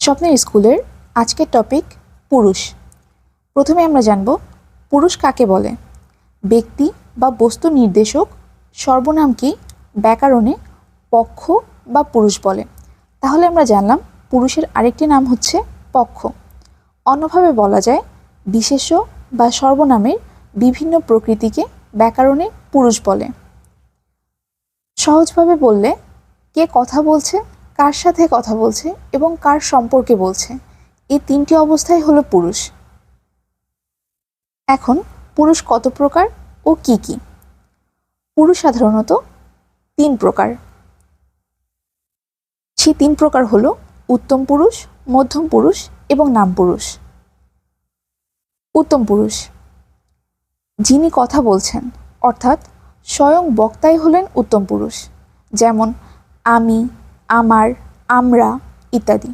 স্বপ্নের স্কুলের আজকের টপিক পুরুষ। প্রথমে আমরা জানব পুরুষ কাকে বলে। ব্যক্তি বা বস্তু নির্দেশক সর্বনামকেই ব্যাকরণে পক্ষ বা পুরুষ বলে। তাহলে আমরা জানলাম পুরুষের আরেকটি নাম হচ্ছে পক্ষ। অন্যভাবে বলা যায় বিশেষ্য বা সর্বনামের বিভিন্ন প্রকৃতিকে ব্যাকরণে পুরুষ বলে। সহজভাবে বললে কে কথা বলছে, কার সাথে কথা বলছে এবং কার সম্পর্কে বলছে, এই তিনটি অবস্থাই হলো পুরুষ। এখন পুরুষ কত প্রকার ও কি কি? পুরুষ সাধারণত তিন প্রকার। সেই তিন প্রকার হলো উত্তম পুরুষ, মধ্যম পুরুষ এবং নাম পুরুষ। উত্তম পুরুষ যিনি কথা বলছেন, অর্থাৎ স্বয়ং বক্তাই হলেন উত্তম পুরুষ, যেমন আমি, আমার, আমরা ইত্যাদি।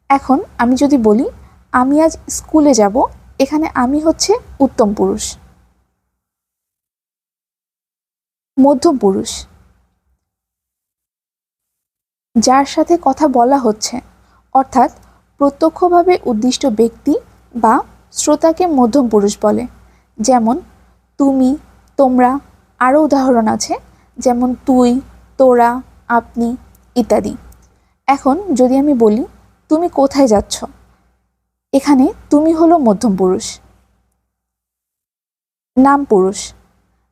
এখন আমি যদি বলি আমি আজ স্কুলে যাব, এখানে আমি হচ্ছে উত্তম পুরুষ। মধ্যম পুরুষ যার সাথে কথা বলা হচ্ছে, অর্থাৎ প্রত্যক্ষভাবে উদ্দিষ্ট ব্যক্তি বা শ্রোতাকে মধ্যম পুরুষ বলে, যেমন তুমি, তোমরা। আরও উদাহরণ আছে, যেমন তুই, তোরা, আপনি ইত্যাদি। এখন যদি আমি বলি তুমি কোথায় যাচ্ছ, এখানে তুমি হলো মধ্যম পুরুষ। নাম পুরুষ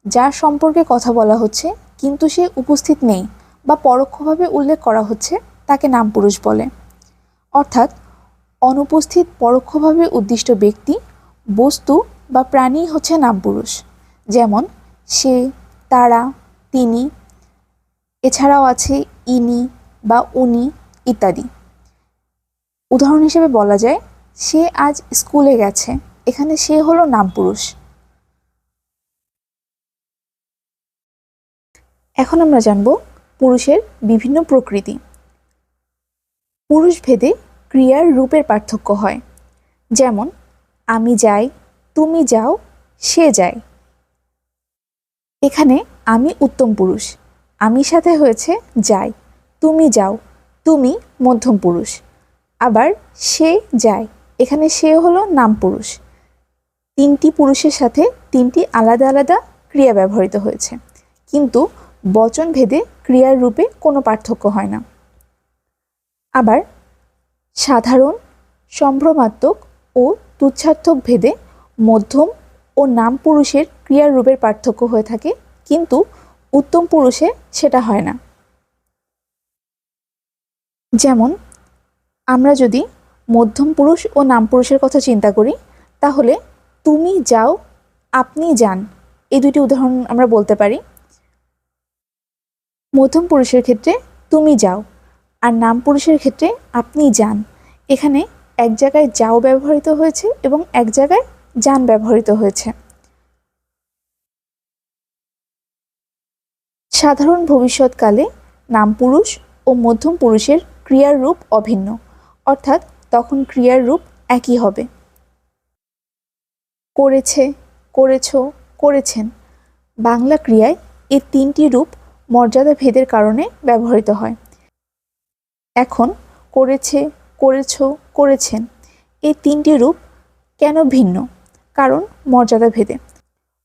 যার সম্পর্কে কথা বলা হচ্ছে কিন্তু সে উপস্থিত নেই বা পরোক্ষভাবে উল্লেখ করা হচ্ছে, তাকে নাম পুরুষ বলে। অর্থাৎ অনুপস্থিত পরোক্ষভাবে উদ্দিষ্ট ব্যক্তি, বস্তু বা প্রাণী হচ্ছে নাম পুরুষ, যেমন সে, তারা, তিনি। এছাড়াও আছে ইনি বা উনি ইত্যাদি। উদাহরণ হিসেবে বলা যায় সে আজ স্কুলে গেছে, এখানে সে হলো নাম পুরুষ। এখন আমরা জানব পুরুষের বিভিন্ন প্রকৃতি। পুরুষ ভেদে ক্রিয়ার রূপের পার্থক্য হয়, যেমন আমি যাই, তুমি যাও, সে যায়। এখানে আমি উত্তম পুরুষ, আমি সাথে হয়েছে যাই, তুমি যাও, তুমি মধ্যম পুরুষ। আবার সে যায়, এখানে সে হলো নাম পুরুষ। তিনটি পুরুষের সাথে তিনটি আলাদা আলাদা ক্রিয়া ব্যবহৃত হয়েছে, কিন্তু বচন ভেদে ক্রিয়ার রূপে কোনো পার্থক্য হয় না। আবার সাধারণ, সম্ভ্রমাত্মক ও তুচ্ছার্থক ভেদে মধ্যম ও নাম পুরুষের ক্রিয়ার রূপের পার্থক্য হয়ে থাকে, কিন্তু উত্তম পুরুষে সেটা হয় না। যেমন আমরা যদি মধ্যম পুরুষ ও নাম পুরুষের কথা চিন্তা করি, তাহলে তুমি যাও, আপনি যান, এই দুটি উদাহরণ আমরা বলতে পারি। মধ্যম পুরুষের ক্ষেত্রে তুমি যাও, আর নাম পুরুষের ক্ষেত্রে আপনি যান। এখানে এক জায়গায় যাও ব্যবহৃত হয়েছে এবং এক জায়গায় যান ব্যবহৃত হয়েছে। সাধারণ ভবিষ্যৎকালে নাম পুরুষ ও মধ্যম পুরুষের ক্রিয়ার রূপ অভিন্ন, অর্থাৎ তখন ক্রিয়ার রূপ একই হবে। করেছে, করেছ, করেছেন বাংলা ক্রিয়ায় এই তিনটি রূপ মর্যাদা ভেদের কারণে ব্যবহৃত হয়। এখন করেছে, করেছ, করেছেন এই তিনটি রূপ কেন ভিন্ন? কারণ মর্যাদা ভেদে।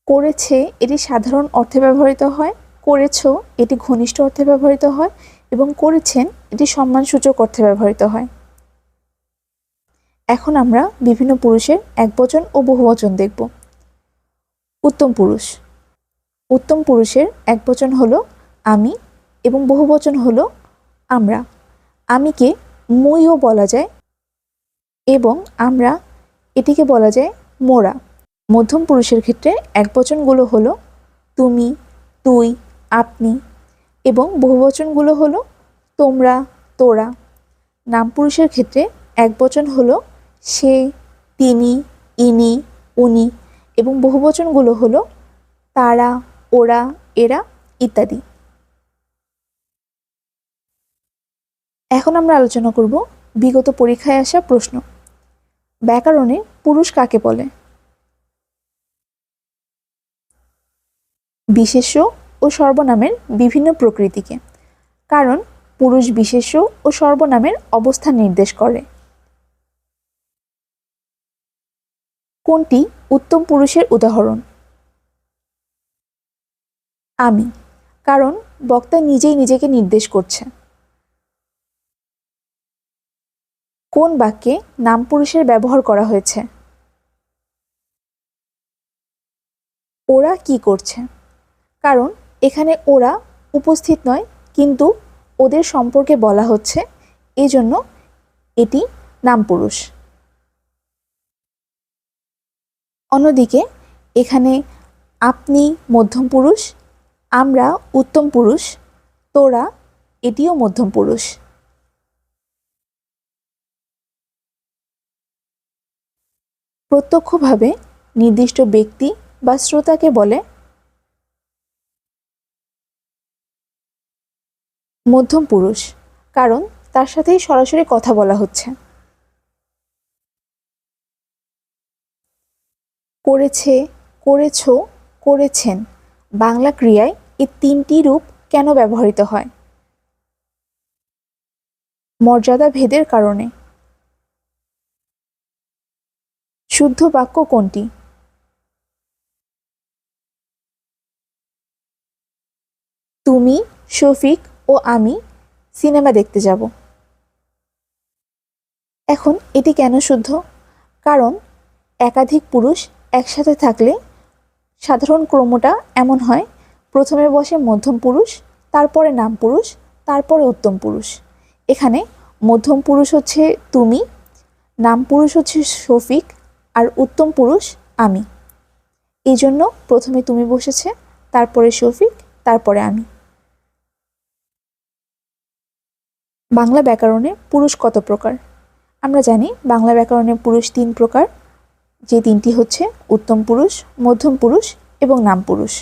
করেছে এটি সাধারণ অর্থে ব্যবহৃত হয়, করেছ এটি ঘনিষ্ঠ অর্থে ব্যবহৃত হয় এবং করেছেন এটি সম্মানসূচক অর্থে ব্যবহৃত হয়। এখন আমরা বিভিন্ন পুরুষের একবচন ও বহুবচন দেখব। উত্তম পুরুষ। উত্তম পুরুষের একবচন হলো আমি এবং বহুবচন হলো আমরা। আমিকে মুইও বলা যায় এবং আমরা এটিকে বলা যায় মোরা। মধ্যম পুরুষের ক্ষেত্রে একবচনগুলো হলো তুমি, তুই, আপনি এবং বহুবচনগুলো হলো তোমরা, তোরা। নাম পুরুষের ক্ষেত্রে একবচন হলো সে, তিনি, ইনি, উনি এবং বহুবচনগুলো হলো তারা, ওরা, এরা ইত্যাদি। এখন আমরা আলোচনা করব বিগত পরীক্ষায় আসা প্রশ্ন। ব্যাকরণে পুরুষ কাকে বলে? বিশেষ্য ও সর্বনামের বিভিন্ন প্রকৃতিকে, কারণ পুরুষ বিশেষ্য ও সর্বনামের অবস্থান নির্দেশ করে। কোনটি উত্তম পুরুষের উদাহরণ? আমি, কারণ বক্তা নিজেই নিজেকে নির্দেশ করছে। কোন বাক্যে নাম পুরুষের ব্যবহার করা হয়েছে? ওরা কি করছে? কারণ এখানে ওরা উপস্থিত নয়, কিন্তু ওদের সম্পর্কে বলা হচ্ছে, এজন্য এটি নাম পুরুষ। অন্যদিকে এখানে আপনি মধ্যম পুরুষ, আমরা উত্তম পুরুষ, তোরা এটিও মধ্যম পুরুষ। প্রত্যক্ষভাবে নির্দিষ্ট ব্যক্তি বা শ্রোতাকে বলে মধ্যম পুরুষ, কারণ তার সাথেই সরাসরি কথা বলা হচ্ছে। করেছে, করেছো, করেছেন বাংলা ক্রিয়ায় এই তিনটি রূপ কেন ব্যবহৃত হয়? মর্যাদা ভেদের কারণে। শুদ্ধ বাক্য কোনটি? তুমি, শফিক ও আমি সিনেমা দেখতে যাব। এখন এটি কেন শুদ্ধ? কারণ একাধিক পুরুষ একসাথে থাকলে সাধারণ ক্রমটা এমন হয়, প্রথমে বসে মধ্যম পুরুষ, তারপরে নাম পুরুষ, তারপরে উত্তম পুরুষ। এখানে মধ্যম পুরুষ হচ্ছে তুমি, নাম পুরুষ হচ্ছে শফিক, আর উত্তম পুরুষ আমি। এই জন্য প্রথমে তুমি বসেছে, তারপরে শফিক, তারপরে আমি। বাংলা ব্যাকরণে পুরুষ কত প্রকার? আমরা জানি বাংলা ব্যাকরণে পুরুষ 3 প্রকার, যে তিনটি হচ্ছে উত্তম পুরুষ, মধ্যম পুরুষ এবং নাম পুরুষ।